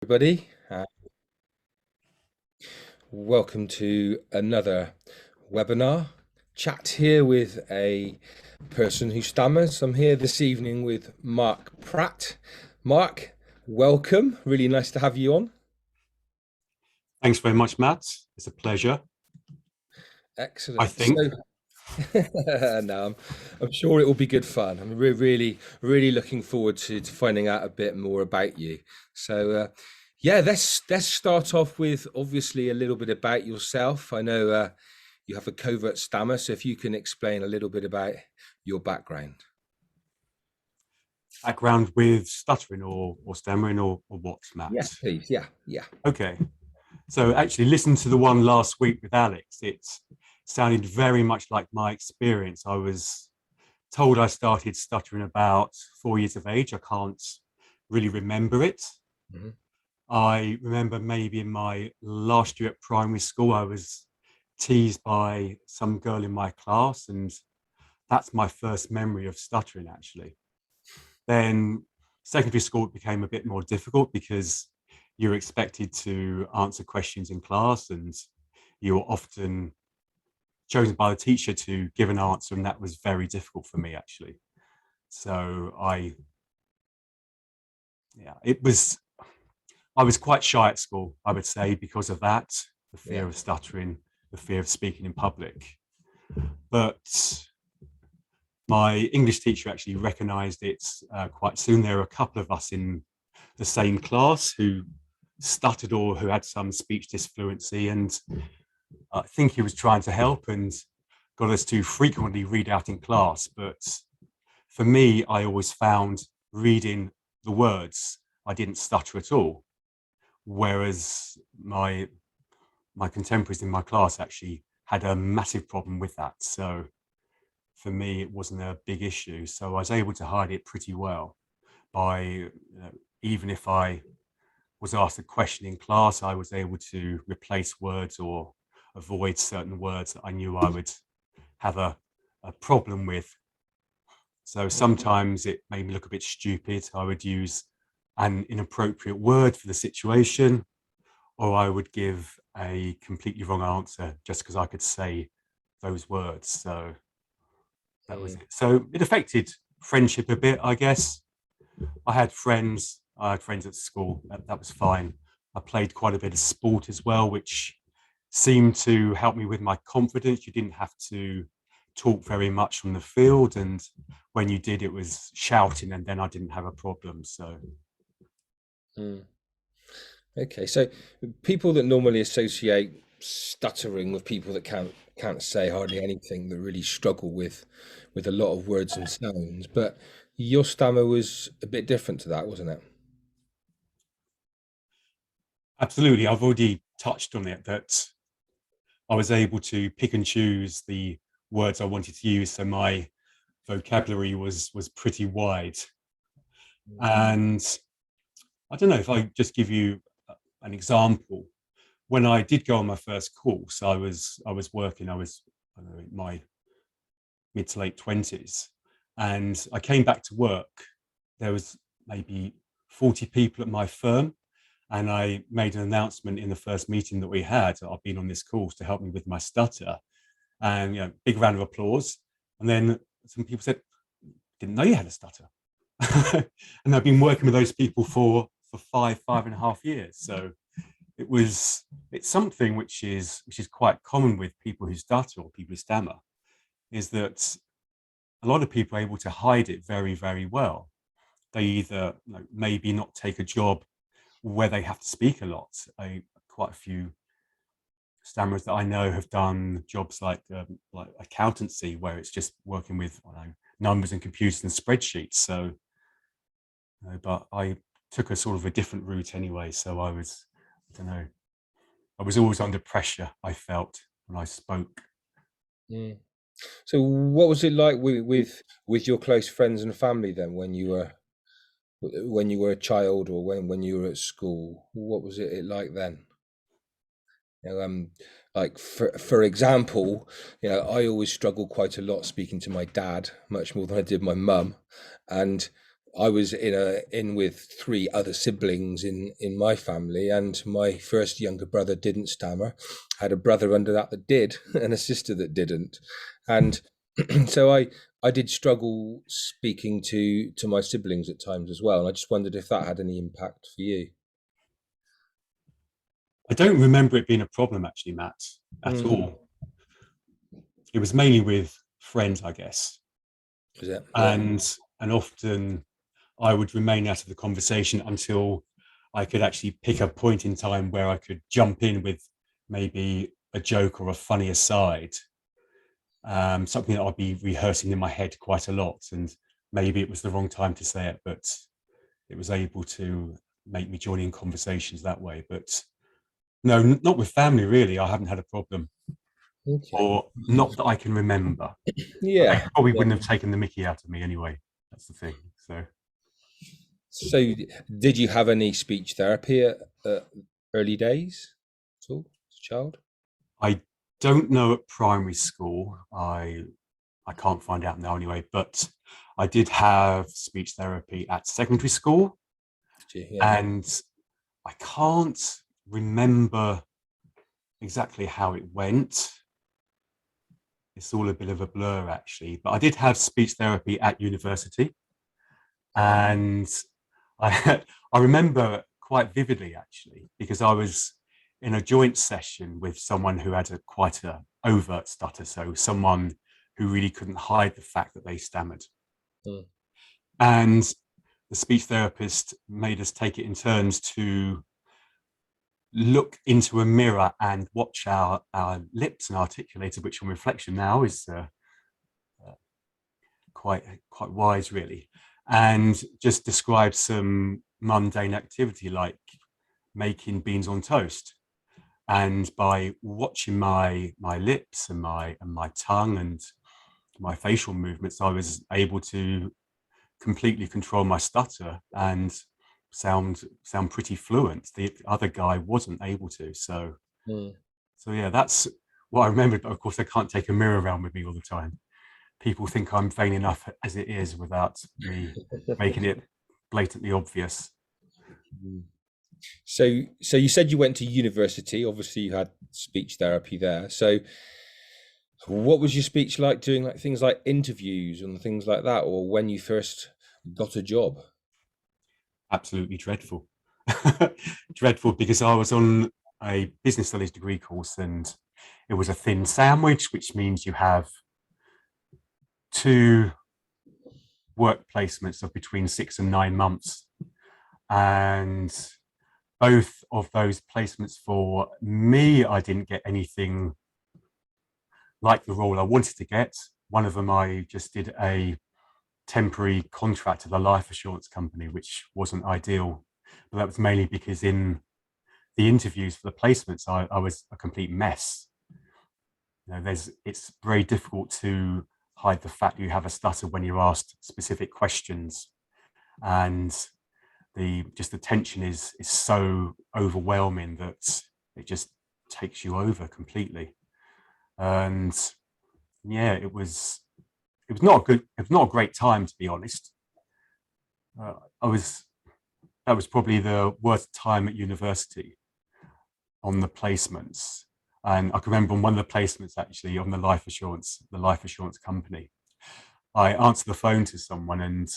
Everybody. Welcome to another webinar chat here with a person who stammers. I'm here this evening with Mark Pratt. Mark, welcome. Really nice to have you on. Thanks very much, Matt. It's a pleasure. I Excellent. think. No, I'm sure it will be good fun. I'm really looking forward to finding out a bit more about you. Yeah, let's start off with obviously a little bit about yourself. I know you have a covert stammer, so if you can explain a little bit about your background. Background with stuttering or stammering or what, Matt? Yes, please. Yeah. Okay. So actually listen to the one last week with Alex. It sounded very much like my experience. I was told I started stuttering about 4 years of age. I can't really remember it. Mhm. I remember maybe in my last year at primary school, I was teased by some girl in my class, and that's my first memory of stuttering, actually. Then secondary school became a bit more difficult because you're expected to answer questions in class, and you're often chosen by the teacher to give an answer, and that was very difficult for me, actually. So it was. I was quite shy at school, I would say, because of that, the Yeah. fear of stuttering, the fear of speaking in public. But my English teacher actually recognized it quite soon. There were a couple of us in the same class who stuttered or who had some speech disfluency. And I think he was trying to help and got us to frequently read out in class. But for me, I always found reading the words, I didn't stutter at all. Whereas my contemporaries in my class actually had a massive problem with that. So for me, it wasn't a big issue. So I was able to hide it pretty well by, even if I was asked a question in class, I was able to replace words or avoid certain words that I knew I would have a problem with. So sometimes it made me look a bit stupid. I would use an inappropriate word for the situation, or I would give a completely wrong answer just because I could say those words. So that was Mm. it. So it affected friendship a bit, I guess. I had friends at school. That was fine. I played quite a bit of sport as well, which seemed to help me with my confidence. You didn't have to talk very much on the field. And when you did, it was shouting, and then I didn't have a problem. So Mm. Okay, so people that normally associate stuttering with people that can't say hardly anything, that really struggle with a lot of words and sounds, but your stammer was a bit different to that, wasn't it? absolutely, I've already touched on it that I was able to pick and choose the words I wanted to use. So my vocabulary was pretty wide. And I don't know if I just give you an example. When I did go on my first course, I was working. I don't know, in my mid to late 20s, and I came back to work. There was maybe 40 people at my firm, and I made an announcement in the first meeting that we had that I've been on this course to help me with my stutter, and big round of applause. And then some people said, "Didn't know you had a stutter," and I've been working with those people for 5.5 years. So it was it's something which is quite common with people who stutter or people who stammer, is that a lot of people are able to hide it very, very well. They either maybe not take a job where they have to speak a lot. Quite a few stammerers that I know have done jobs like accountancy, where it's just working with, I don't know, numbers and computers and spreadsheets. So, but I took a sort of a different route anyway. So I don't know, I was always under pressure, I felt, when I spoke. Mm. So what was it like with your close friends and family then when you were a child or when you were at school? What was it like then? You know, like for example, I always struggled quite a lot speaking to my dad, much more than I did my mum, and I was in with three other siblings in my family, and my first younger brother didn't stammer. Had a brother under that did, and a sister that didn't, and so I did struggle speaking to my siblings at times as well. And I just wondered if that had any impact for you. I don't remember it being a problem actually, Matt, at Mm. all. It was mainly with friends, I guess, Was it? Yeah. and often I would remain out of the conversation until I could actually pick a point in time where I could jump in with maybe a joke or a funny aside, something that I'd be rehearsing in my head quite a lot. And maybe it was the wrong time to say it, but it was able to make me join in conversations that way. But no, not with family, really. I haven't had a problem, Okay. or not that I can remember. But they Yeah. probably Yeah. wouldn't have taken the mickey out of me anyway. That's the thing. So So, did you have any speech therapy at early days at all as a child? I don't know at primary school. I can't find out now anyway, but I did have speech therapy at secondary school, Did you? Yeah. and I can't remember exactly how it went. It's all a bit of a blur actually, but I did have speech therapy at university, and I I remember quite vividly actually because I was in a joint session with someone who had quite a overt stutter, so someone who really couldn't hide the fact that they stammered. Mm. And the speech therapist made us take it in turns to look into a mirror and watch our lips and articulated, which on reflection now is quite wise, really, and just describe some mundane activity like making beans on toast. And by watching my lips and my tongue and my facial movements, I was able to completely control my stutter and sound pretty fluent. The other guy wasn't able to. Mm. So yeah, that's what I remembered. But of course, I can't take a mirror around with me all the time. People think I'm vain enough as it is without me making it blatantly obvious. Mm. So you said you went to university. Obviously, you had speech therapy there. So, what was your speech like doing like things like interviews and things like that, or when you first got a job? Absolutely dreadful. Dreadful because I was on a business studies degree course and it was a thin sandwich, which means you have two work placements of between 6 and 9 months. And both of those placements for me, I didn't get anything like the role I wanted to get. One of them, I just did a temporary contract at a life assurance company, which wasn't ideal. But that was mainly because in the interviews for the placements, I was a complete mess. It's very difficult to hide the fact you have a stutter when you're asked specific questions, and the tension is so overwhelming that it just takes you over completely. And yeah, it was not a great time, to be honest. I was That was probably the worst time at university on the placements. And I can remember on one of the placements actually on the life assurance company, I answered the phone to someone and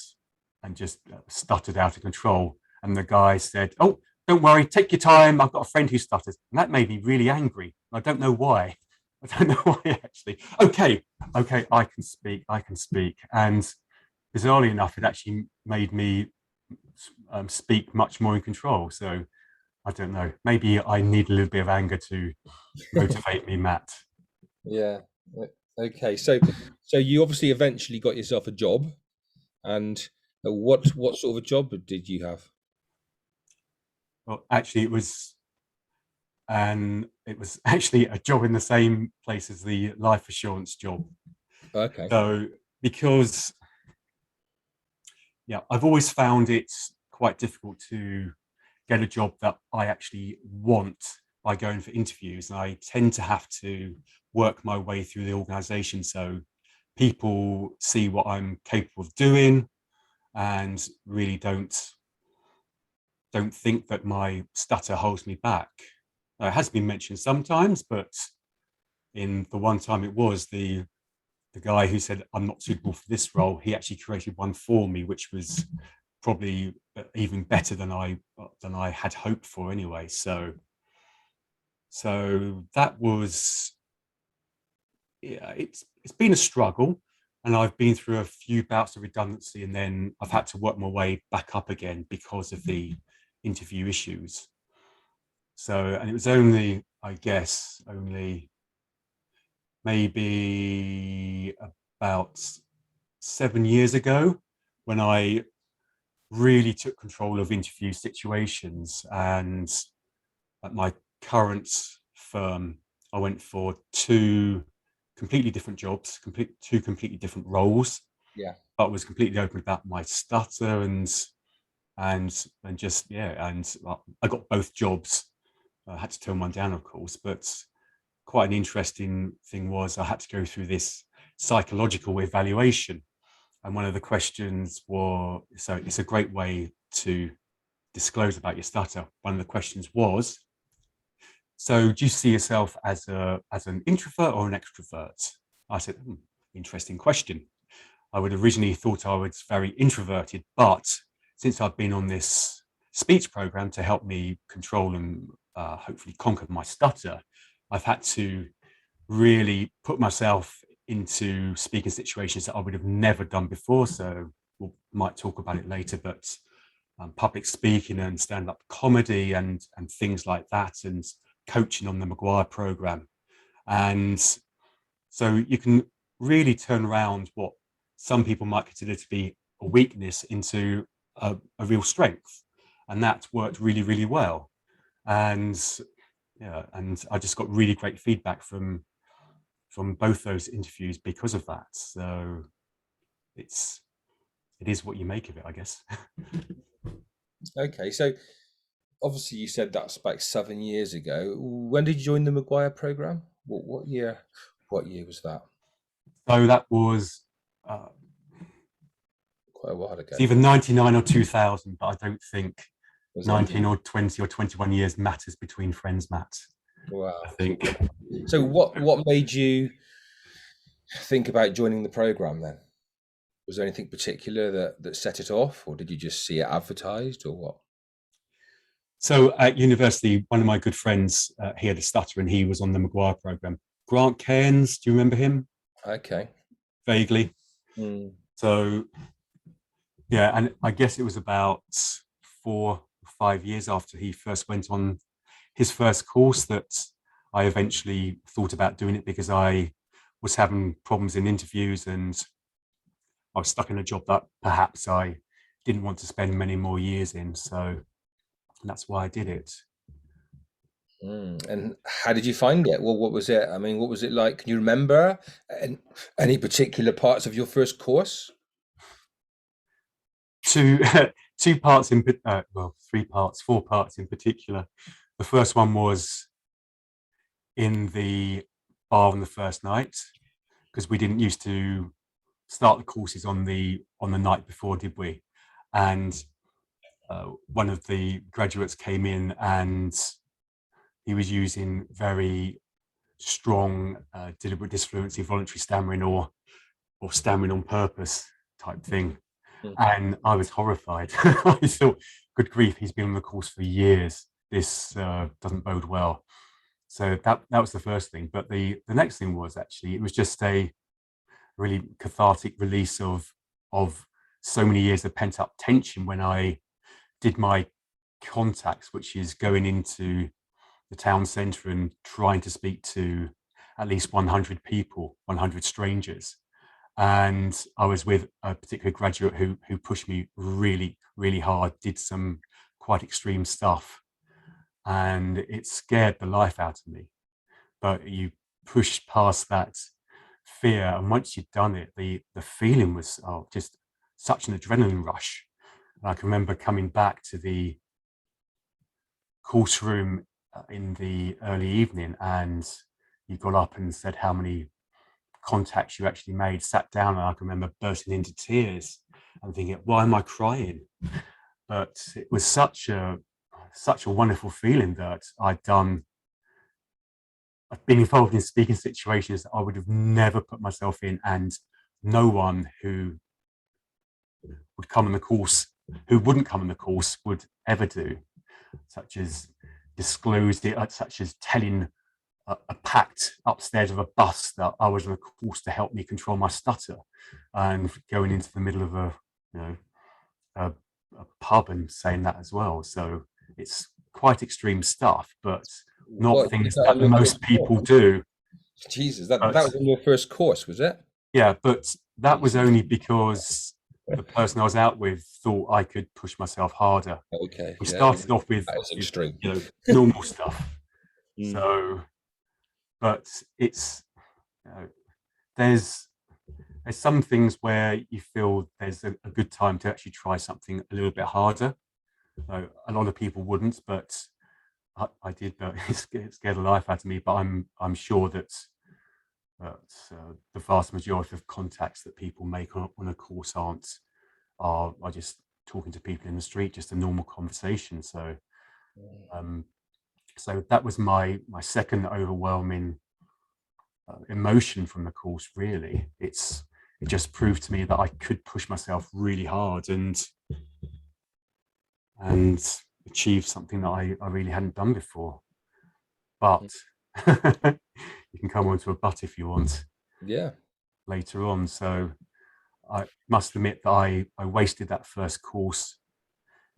just stuttered out of control. And the guy said, "Oh, don't worry, take your time. I've got a friend who stutters." And that made me really angry. I don't know why. I don't know why actually. Okay, I can speak. I can speak. And bizarrely enough, it actually made me speak much more in control. So I don't know. Maybe I need a little bit of anger to motivate me, Matt. Yeah. Okay. So you obviously eventually got yourself a job, and what sort of a job did you have? Well, actually, it was actually a job in the same place as the life assurance job. Okay. So because yeah, I've always found it quite difficult to get a job that I actually want by going for interviews. And I tend to have to work my way through the organization so people see what I'm capable of doing. and really don't think that my stutter holds me back. It has been mentioned sometimes, but in the one time it was the guy who said I'm not suitable for this role, he actually created one for me, which was probably even better than I had hoped for anyway. So that was, yeah, it's been a struggle, and I've been through a few bouts of redundancy, and then I've had to work my way back up again because of the interview issues. So, and it was only, I guess, only maybe about 7 years ago when I really took control of interview situations. And at my current firm, I went for two completely different jobs, two completely different roles, Yeah. but was completely open about my stutter and just, yeah, and I got both jobs. I had to turn one down, of course, but quite an interesting thing was I had to go through this psychological evaluation. And one of the questions was, so it's a great way to disclose about your stutter. One of the questions was, so do you see yourself as an introvert or an extrovert? I said, interesting question. I would originally thought I was very introverted, but since I've been on this speech program to help me control and hopefully conquer my stutter, I've had to really put myself into speaking situations that I would have never done before. So we might talk about it later, but public speaking and stand-up comedy and things like that, and coaching on the Maguire program. And so you can really turn around what some people might consider to be a weakness into a real strength. And that worked really, really well. And yeah, and I just got really great feedback from both those interviews because of that. So it is what you make of it, I guess. Okay. So obviously you said that's about 7 years ago. When did you join the Maguire program? What year? What year was that? So that was Quite a while it's ago. either 99 or 2000, but I don't think Was it? 19 or 20 or 21 years matters between friends, Matt. I Wow. think. So what made you think about joining the program then? Was there anything particular that set it off, or did you just see it advertised, or what? So at university, one of my good friends, he had a stutter and he was on the Maguire program. Grant Cairns, do you remember him? Okay. Vaguely. Mm. So yeah, and I guess it was about 4 or 5 years after he first went on his first course that I eventually thought about doing it, because I was having problems in interviews and I was stuck in a job that perhaps I didn't want to spend many more years in. So that's why I did it. And how did you find it? Well, what was it? I mean, what was it like? Can you remember any particular parts of your first course? Two two parts in well, 3 parts, 4 parts in particular. The first one was in the bar on the first night, because we didn't used to start the courses on the night before, did we? And one of the graduates came in and he was using very strong deliberate disfluency, voluntary stammering, or stammering on purpose type thing. Mm. And I was horrified. I thought, good grief, he's been on the course for years. This doesn't bode well. So that was the first thing. But the next thing was, actually, it was just a really cathartic release of so many years of pent up tension when I did my contacts, which is going into the town centre and trying to speak to at least 100 people, 100 strangers. And I was with a particular graduate who pushed me really, really hard, did some quite extreme stuff, and it scared the life out of me. But you push past that fear, and once you'd done it, the feeling was, just such an adrenaline rush. And I can remember coming back to the course room in the early evening, and you got up and said how many contacts you actually made, sat down, and I can remember bursting into tears. and thinking, why am I crying? But it was such a wonderful feeling that I've been involved in speaking situations that I would have never put myself in, and no one who would come on the course, who wouldn't come on the course, would ever do, such as disclose it, such as telling a packed upstairs of a bus that I was on a course to help me control my stutter, and going into the middle of you know a, a pub and saying that as well. So it's quite extreme stuff, but not What, did things that on that your first most course? people do. Jesus, that But was on your first course, was it? yeah, but that was Jesus. only because the person I was out with thought I could push myself harder. Okay, We yeah, started off with, that is extreme. normal stuff. Mm. So, but it's there's there's some things where you feel there's a good time to actually try something a little bit harder. So a lot of people wouldn't, but I did. But it scared the life out of me. But I'm sure that the vast majority of contacts that people make on a course are just talking to people in the street, just a normal conversation. So um, so that was my second overwhelming emotion from the course. Really, it just proved to me that I could push myself really hard and achieve something that I really hadn't done before. But you can come on to a but if you want Yeah. later on. So I must admit that I wasted that first course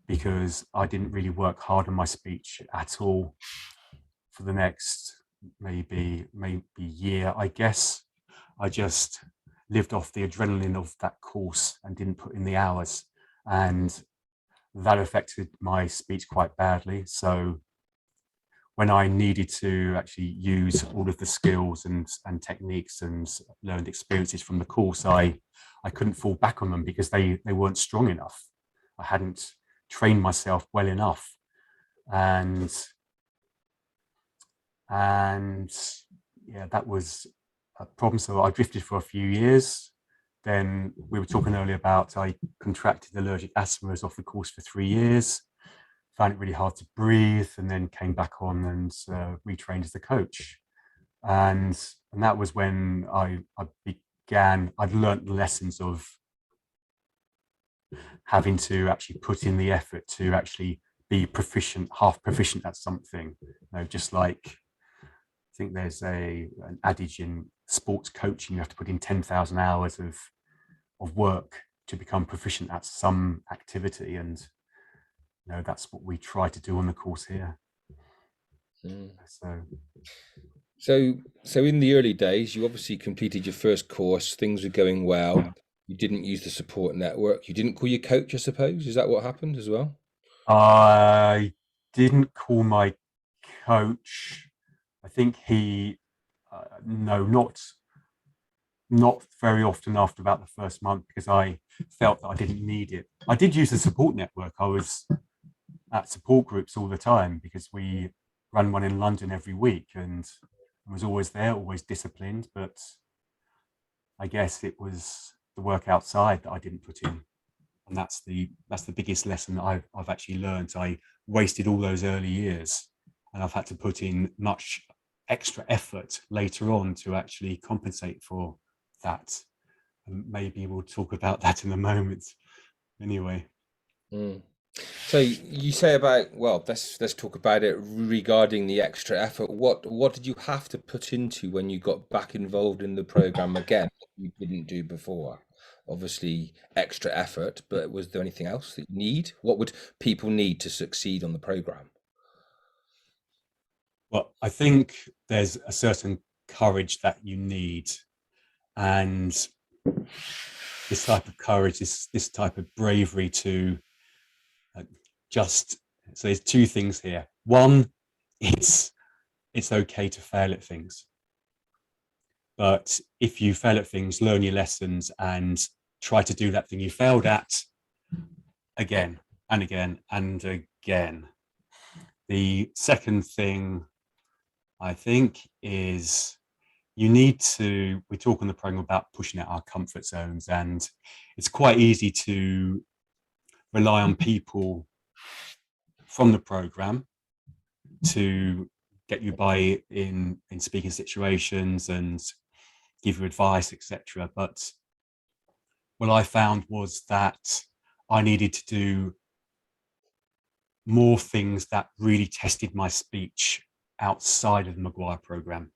because I didn't really work hard on my speech at all for the next maybe year, I guess. I just lived off the adrenaline of that course and didn't put in the hours. And that affected my speech quite badly. So when I needed to actually use all of the skills and techniques and learned experiences from the course, I couldn't fall back on them because they weren't strong enough. I hadn't trained myself well enough. And and yeah, that was a problem. So I drifted for a few years. Then we were talking earlier about I contracted allergic asthma off the course for 3 years, found it really hard to breathe, and then came back on and retrained as the coach. And and that was when I began. I'd learnt the lessons of having to actually put in the effort to actually be proficient, half proficient at something. Just like I think there's an adage in sports coaching: you have to put in 10,000 hours of work to become proficient at some activity, and that's what we try to do on the course here. Mm. So So in the early days, you obviously completed your first course, things were going well. You didn't use the support network. You didn't call your coach, I suppose. Is that what happened as well? I didn't call my coach. I think he, no, not very often after about the first month, because I felt that I didn't need it. I did use the support network. I was at support groups all the time because we ran one in London every week, and I was always there, always disciplined. But I guess it was the work outside that I didn't put in, and that's the biggest lesson that I've actually learned. I wasted all those early years, and I've had to put in much extra effort later on to actually compensate for that. And maybe we'll talk about that in a moment. Anyway. Mm. So you say about, well, let's talk about it regarding the extra effort. What did you have to put into when you got back involved in the program again that you didn't do before? Obviously, extra effort, but was there anything else that you need? What would people need to succeed on the program? Well, I think there's a certain courage that you need, and this type of courage, this type of bravery to uh, just. So there's two things here. One, it's okay to fail at things, but if you fail at things, learn your lessons and try to do that thing you failed at again and again and again. The second thing I think is you need to, we talk on the program about pushing out our comfort zones, and it's quite easy to rely on people from the program to get you by in speaking situations and give you advice, etc. But what I found was that I needed to do more things that really tested my speech outside of the Maguire program.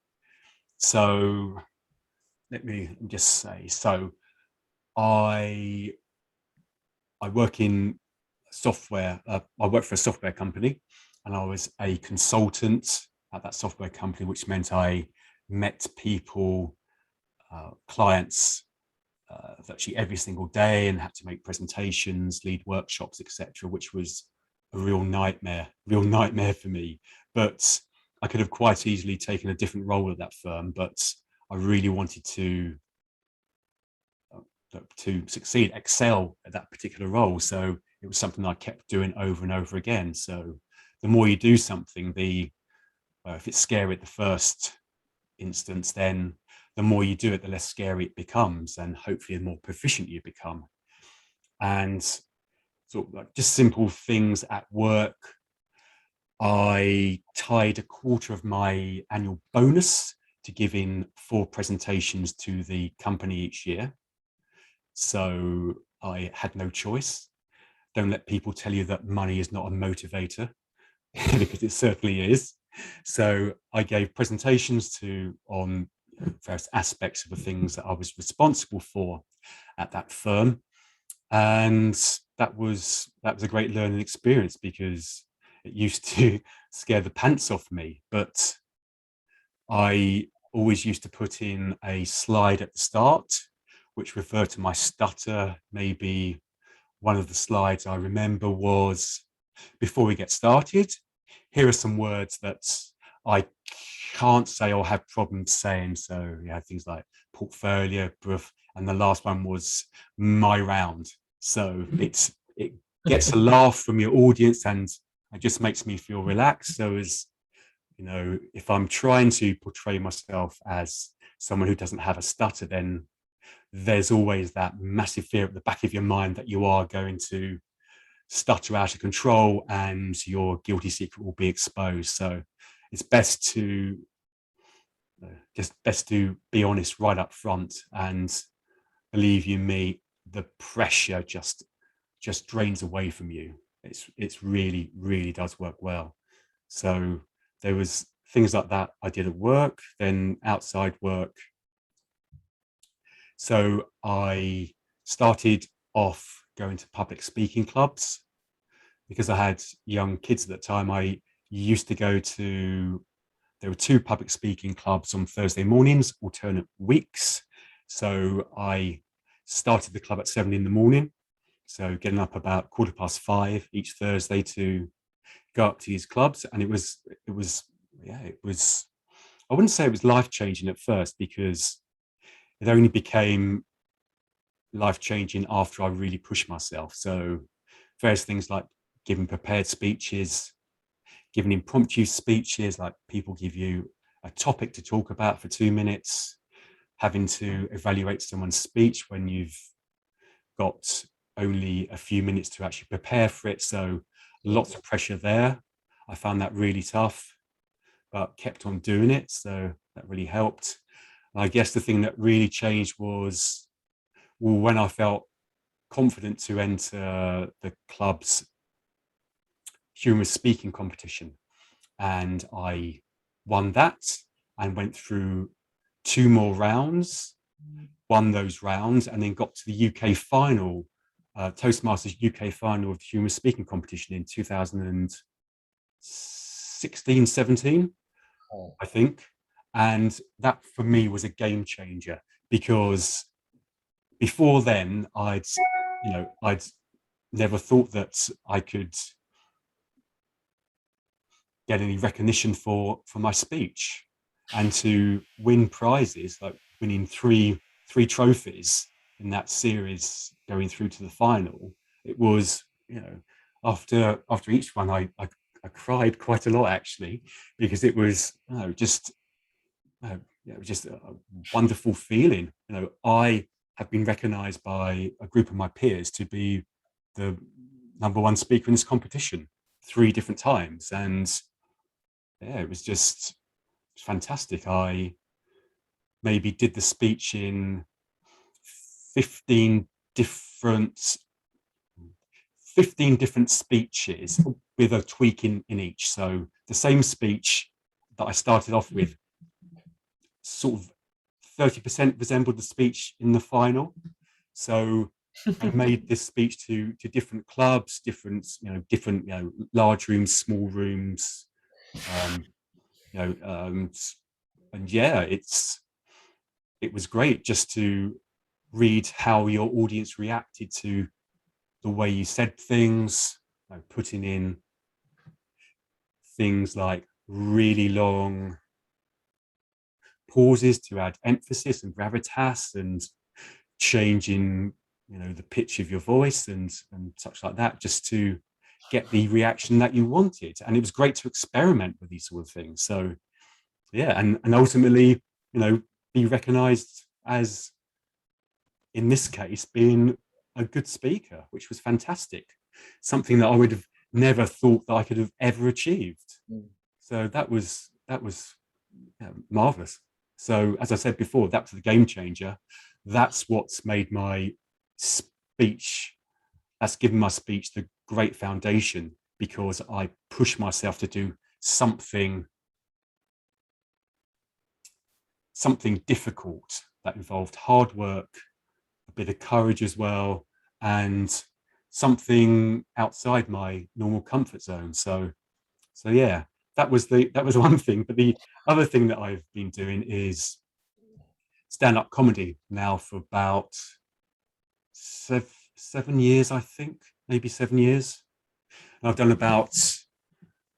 So let me just say, so I I work in software. I work for a software company, and I was a consultant at that software company, which meant I met people, clients, virtually every single day, and had to make presentations, lead workshops, etc., which was a real nightmare for me. But I could have quite easily taken a different role at that firm, but I really wanted to succeed, excel at that particular role. So it was something I kept doing over and over again. So the more you do something, the if it's scary at the first instance, then the more you do it, the less scary it becomes, and hopefully the more proficient you become. And sort of like just simple things at work. I tied a quarter of my annual bonus to giving 4 presentations to the company each year. So I had no choice. Don't let people tell you that money is not a motivator, because it certainly is. So I gave presentations to on various aspects of the things that I was responsible for at that firm, and that was a great learning experience, because it used to scare the pants off me. But I always used to put in a slide at the start which referred to my stutter. Maybe one of the slides I remember was, before we get started, here are some words that I can't say or have problems saying. So you had things like portfolio, bruv, and the last one was my round. So it gets a laugh from your audience, and it just makes me feel relaxed. So as you know, if I'm trying to portray myself as someone who doesn't have a stutter, then there's always that massive fear at the back of your mind that you are going to stutter out of control and your guilty secret will be exposed. So it's best to be honest right up front, and believe you me, the pressure just drains away from you. It's really does work well. So there was things like that I did at work. Then outside work, so I started off going to public speaking clubs because I had young kids at the time. I used to go to, there were 2 public speaking clubs on Thursday mornings, alternate weeks. So I started the club at 7 in the morning. So getting up about 5:15 each Thursday to go up to these clubs. And it was, I wouldn't say it was life changing at first, because it only became life changing after I really pushed myself. So various things like giving prepared speeches, giving impromptu speeches, like people give you a topic to talk about for 2 minutes, having to evaluate someone's speech when you've got only a few minutes to actually prepare for it. So lots of pressure there. I found that really tough, but kept on doing it. So that really helped. And I guess the thing that really changed was, well, when I felt confident to enter the club's humorous speaking competition, and I won that and went through 2 more rounds, won those rounds, and then got to the UK final, Toastmasters UK final of the humorous speaking competition in 2016-17, I think. And that for me was a game changer, because before then I'd never thought that I could get any recognition for my speech, and to win prizes, like winning three trophies in that series going through to the final. It was, after each one I cried quite a lot, actually, because it was just yeah, it was just a wonderful feeling. I have been recognized by a group of my peers to be the number one speaker in this competition 3 different times. And yeah, it was just fantastic. I maybe did the speech in 15 different 15 different speeches with a tweak in each. So the same speech that I started off with sort of 30% resembled the speech in the final. So I made this speech to different clubs, different large rooms, small rooms, um, you know, um, and yeah, it was great just to read how your audience reacted to the way you said things, putting in things like really long pauses to add emphasis and gravitas, and changing the pitch of your voice and such like that, just to get the reaction that you wanted. And it was great to experiment with these sort of things. So yeah, and ultimately, be recognized as, in this case, being a good speaker, which was fantastic. Something that I would have never thought that I could have ever achieved. So that was marvelous. So as I said before, that was the game changer. That's what's made my speech, that's given my speech the great foundation, because I pushed myself to do something difficult that involved hard work, a bit of courage as well, and something outside my normal comfort zone. So yeah, that was one thing. But the other thing that I've been doing is stand-up comedy now for about 7 years, I think, maybe 7 years. And I've done about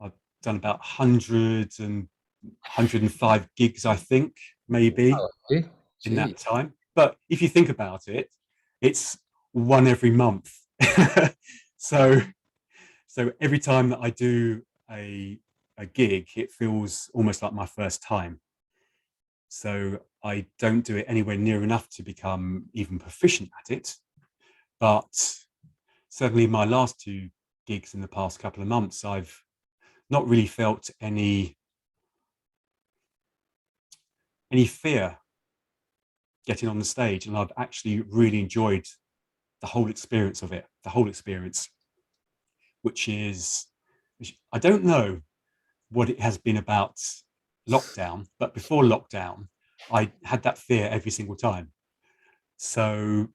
105 gigs, I think, maybe, Wow, in gee. that time. But if you think about it, it's one every month. so so every time that I do a gig, it feels almost like my first time. So I don't do it anywhere near enough to become even proficient at it. But certainly my last 2 gigs in the past couple of months, I've not really felt any fear getting on the stage, and I've actually really enjoyed the whole experience of it, which I don't know what it has been about lockdown, but before lockdown, I had that fear every single time. So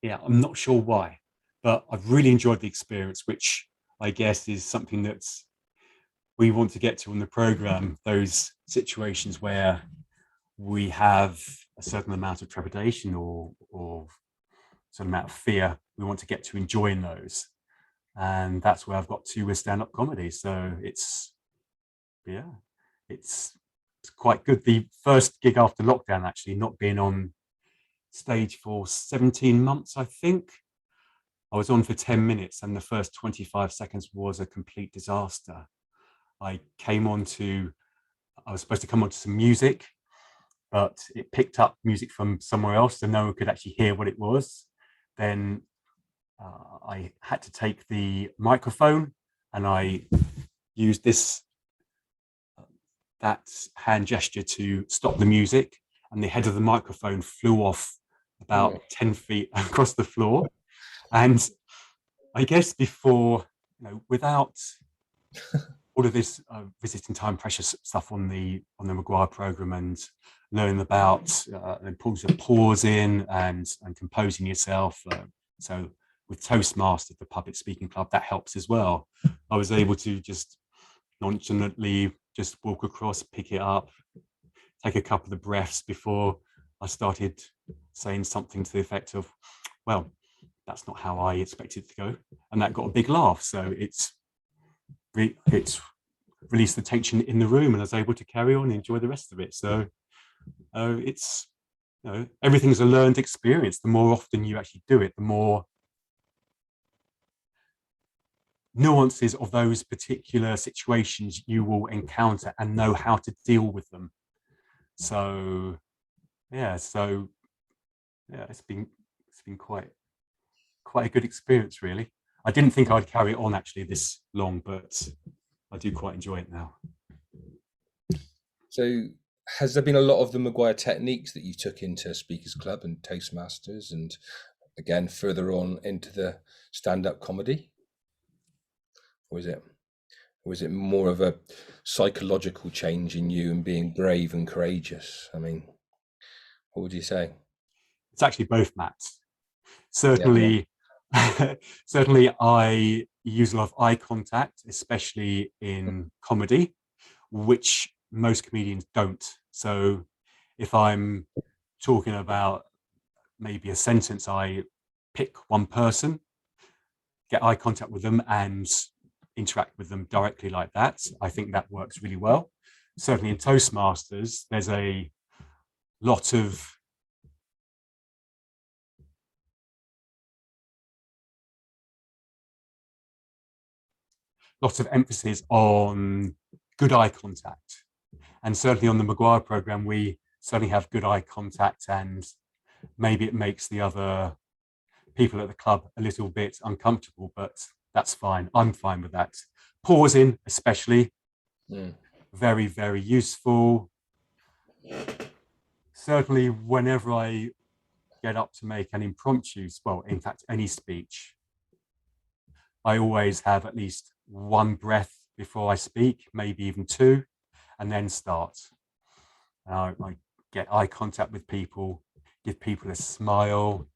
yeah, I'm not sure why, but I've really enjoyed the experience, which I guess is something that we want to get to on the program. Those situations where we have a certain amount of trepidation or a certain amount of fear, we want to get to enjoying those. And that's where I've got to with stand-up comedy. So it's it's quite good. The first gig after lockdown, actually, not being on stage for 17 months, I think. I was on for 10 minutes, and the first 25 seconds was a complete disaster. I was supposed to come onto some music, but it picked up music from somewhere else, so no one could actually hear what it was. Then I had to take the microphone, and I used that hand gesture to stop the music, and the head of the microphone flew off about 10 feet across the floor. And I guess before, without all of this visiting time pressure stuff on the Maguire program, and learning about the importance of pausing and composing yourself. So with Toastmasters, the public speaking club, that helps as well. I was able to just nonchalantly just walk across, pick it up, take a couple of breaths before I started saying something to the effect of, well, that's not how I expected it to go. And that got a big laugh. So it's released the tension in the room, and I was able to carry on and enjoy the rest of it. So it's, everything's a learned experience. The more often you actually do it, the more nuances of those particular situations you will encounter and know how to deal with them. So yeah, so yeah, it's been quite a good experience, really. I didn't think I'd carry it on actually this long, but I do quite enjoy it now. So, has there been a lot of the Maguire techniques that you took into Speakers Club and Toastmasters, and again further on into the stand-up comedy, or is it more of a psychological change in you and being brave and courageous? I mean, what would you say? It's actually both, Matt. Yeah. Certainly, certainly, I use a lot of eye contact, especially in comedy, which most comedians don't. So, if I'm talking about maybe a sentence, I pick one person, get eye contact with them, and interact with them directly like that. I think that works really well. Certainly in Toastmasters, there's a lot of emphasis on good eye contact. And certainly on the Maguire program, we certainly have good eye contact, and maybe it makes the other people at the club a little bit uncomfortable, but that's fine. I'm fine with that. Pausing, especially, Mm. very, very useful. Certainly, whenever I get up to make an impromptu, well, in fact, any speech, I always have at least one breath before I speak, maybe even two, and then start. I get eye contact with people, give people a smile,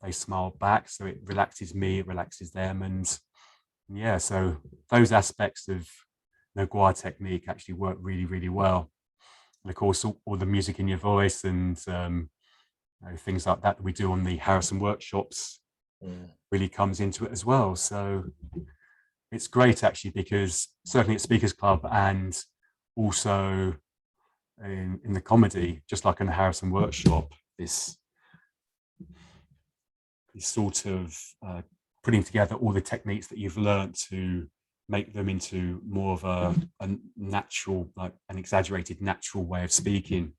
they smile back, so it relaxes me, it relaxes them, and yeah, so those aspects of Maguire technique actually work really, really well. And of course, all the music in your voice and things like that we do on the Harrison workshops Mm. really comes into it as well. So it's great actually, because certainly at Speakers Club and also in the comedy, just like in the Harrison workshop, this sort of putting together all the techniques that you've learned to make them into more of a natural, like an exaggerated natural way of speaking,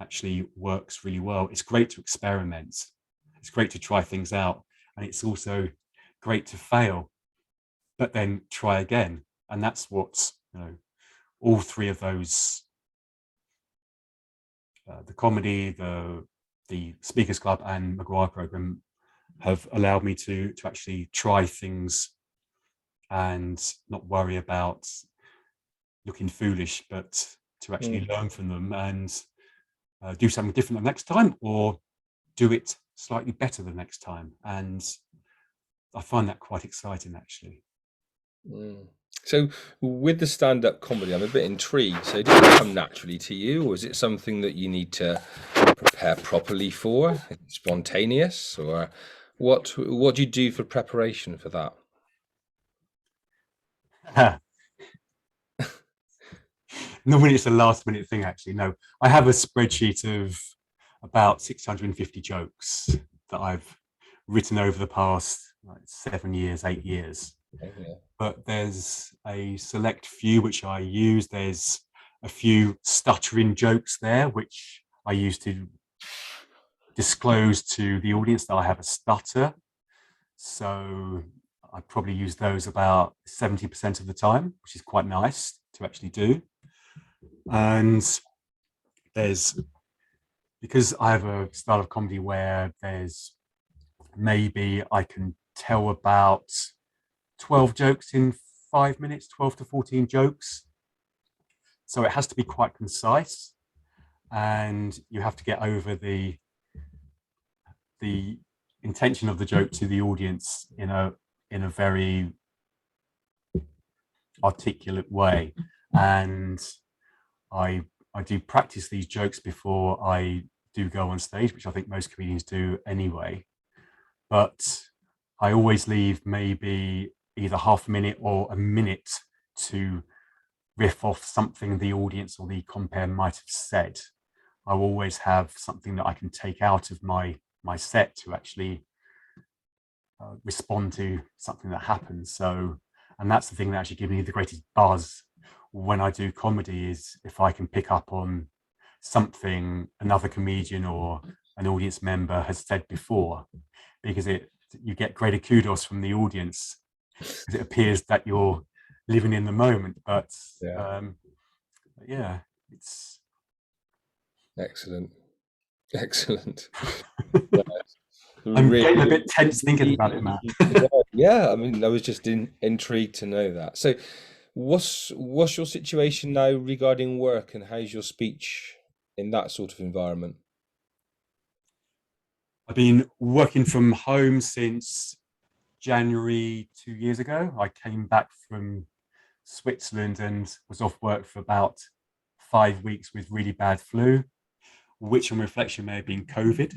actually works really well. It's great to experiment. It's great to try things out. And it's also great to fail, but then try again. And that's what, all three of those, the comedy, the Speakers Club and Maguire program, have allowed me to actually try things and not worry about looking foolish, but to actually Mm. learn from them and do something different the next time, or do it slightly better the next time. And I find that quite exciting, actually. Mm. So, with the stand-up comedy, I'm a bit intrigued. So, did it come naturally to you, or is it something that you need to prepare properly for? Spontaneous, or what do you do for preparation for that? Normally it's a last minute thing, actually. No, I have a spreadsheet of about 650 jokes that I've written over the past like 7 years, 8 years. Okay. But there's a select few which I use. There's a few stuttering jokes there, which I use to disclose to the audience that I have a stutter. So I probably use those about 70% of the time, which is quite nice to actually do. And there's, because I have a style of comedy where there's maybe I can tell about 12 jokes in 5 minutes, 12 to 14 jokes. So it has to be quite concise, and you have to get over the intention of the joke to the audience in a very articulate way. And I I do practice these jokes before I do go on stage, which I think most comedians do anyway. But I always leave maybe either half a minute or a minute to riff off something the audience or the compere might have said. I will always have something that I can take out of my set to actually respond to something that happens. So, and that's the thing that actually gives me the greatest buzz when I do comedy, is if I can pick up on something another comedian or an audience member has said before, because you get greater kudos from the audience because it appears that you're living in the moment. But Yeah. um, yeah, it's Excellent. Excellent. I'm getting a Really, bit tense thinking about it, Matt. yeah. I mean, I was just intrigued to know that. So, what's your situation now regarding work, and how's your speech in that sort of environment? I've been working from home since January 2 years ago. I came back from Switzerland and was off work for about 5 weeks with really bad flu, which on reflection may have been COVID.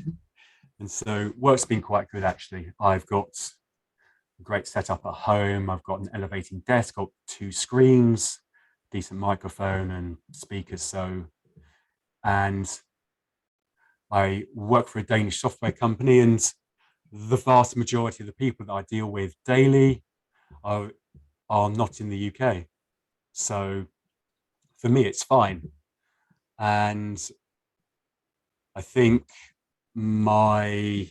And so work's been quite good actually. I've got a great setup at home. I've got an elevating desk, got two screens, decent microphone and speakers. And I work for a Danish software company, and the vast majority of the people that I deal with daily are, are not in the UK. So for me, it's fine. And I think my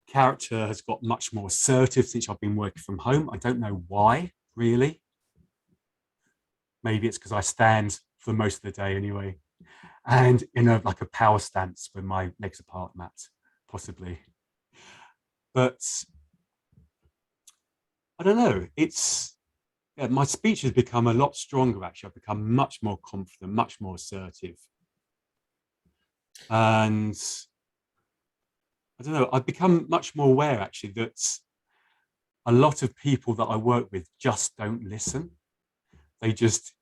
character has got much more assertive since I've been working from home. I don't know why, really. Maybe it's because I stand for most of the day anyway, and in a like a power stance with my legs apart, Matt, possibly. But I don't know. It's yeah, my speech has become a lot stronger. Actually, I've become much more confident, much more assertive, and I don't know. I've become much more aware actually that a lot of people that I work with just don't listen. They just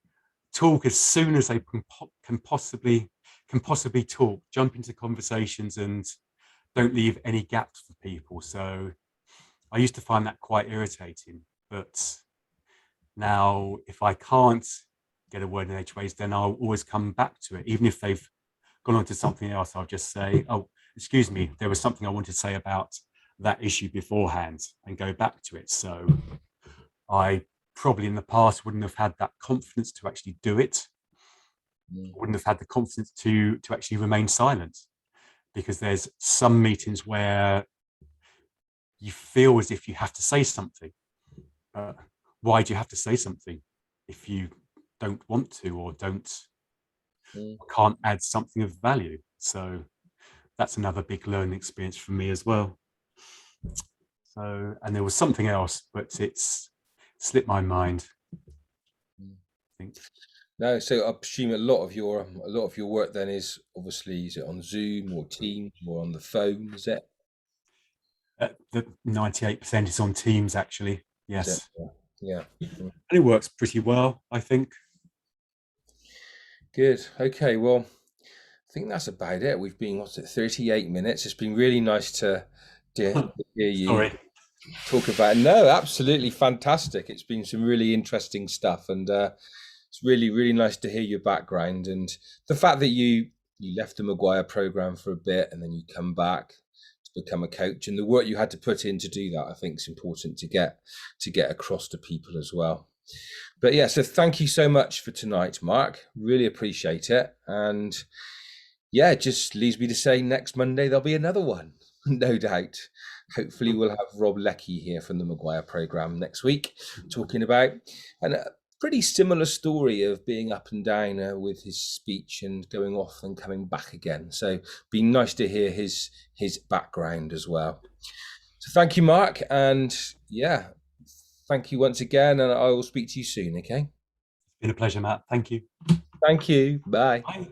talk as soon as they can possibly talk, jump into conversations, and don't leave any gaps for people. So I used to find that quite irritating, but now if I can't get a word in edgeways, then I'll always come back to it, even if they've gone on to something else. I'll just say, "Oh, excuse me, there was something I wanted to say about that issue beforehand," and go back to it. So I probably in the past wouldn't have had that confidence to actually do it. Mm. I wouldn't have had the confidence to actually remain silent, because there's some meetings where you feel as if you have to say something. Why do you have to say something if you don't want to, or don't Mm. can't add something of value? So that's another big learning experience for me as well. So, and there was something else, but it's slipped my mind, Mm. I think. No, so I presume a lot of your work then is it on Zoom or Teams or on the phone? Is it? The 98% is on Teams, actually. Is it? Yes. Yeah. Yeah. And it works pretty well, I think. Good. Okay. Well, I think that's about it. We've been, what's it, 38 minutes. It's been really nice to hear you Sorry. talk about. No, absolutely fantastic. It's been some really interesting stuff, and it's really, really nice to hear your background and the fact that you left the Maguire program for a bit and then you come back to become a coach, and the work you had to put in to do that. I think is important to get across to people as well. But yeah, so thank you so much for tonight, Mark. Really appreciate it. And yeah, it just leaves me to say next Monday there'll be another one, no doubt. Hopefully, we'll have Rob Leckie here from the Maguire program next week, talking about a pretty similar story of being up and down with his speech and going off and coming back again. So, be nice to hear his background as well. So, thank you, Mark, and yeah, thank you once again, and I will speak to you soon. Okay, It's been a pleasure, Matt. Thank you. thank you. Bye. Bye.